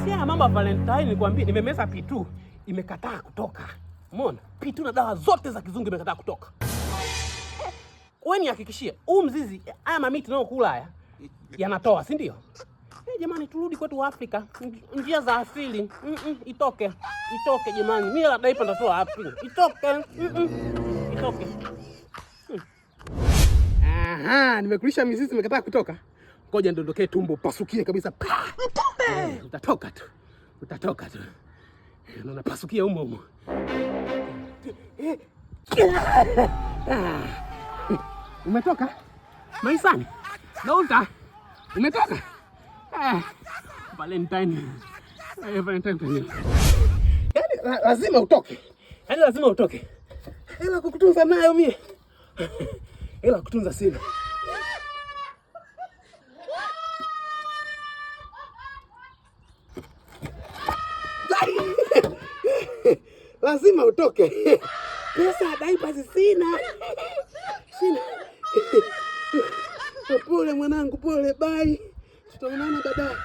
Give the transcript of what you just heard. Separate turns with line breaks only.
Si mama Valentine nikwambie nimemeza P2 imekataa kutoka. Umeona? P2 na dawa zote za kizungu imekataa kutoka. Wewe nihakikishie, huu mzizi haya mamiti tunayokula haya yanatoa, si ndio? Jamani turudi kwetu Afrika. Njia za asili. Itoke. Itoke jamani. Mimi la daipa nitatoa wapi? Itoke. Itoke. Aha, nimekulisha mizizi imekataa kutoka. Ngoja ndondokee tumbo pasukie kabisa. Mpumbe! Utatoka tu. Utatoka tu. Unapasukia humo humo. Umetoka? Maisani. Naunta. Umetoka? Valentine. Valentine. Yaani lazima utoke. Yaani lazima utoke. Hela kukutunza nayo mie. Hela kutunza sina. Lazima utoke. Pesa daipa sina. Sina. Pole mwanangu, pole, bye. Tutaonana baadaye.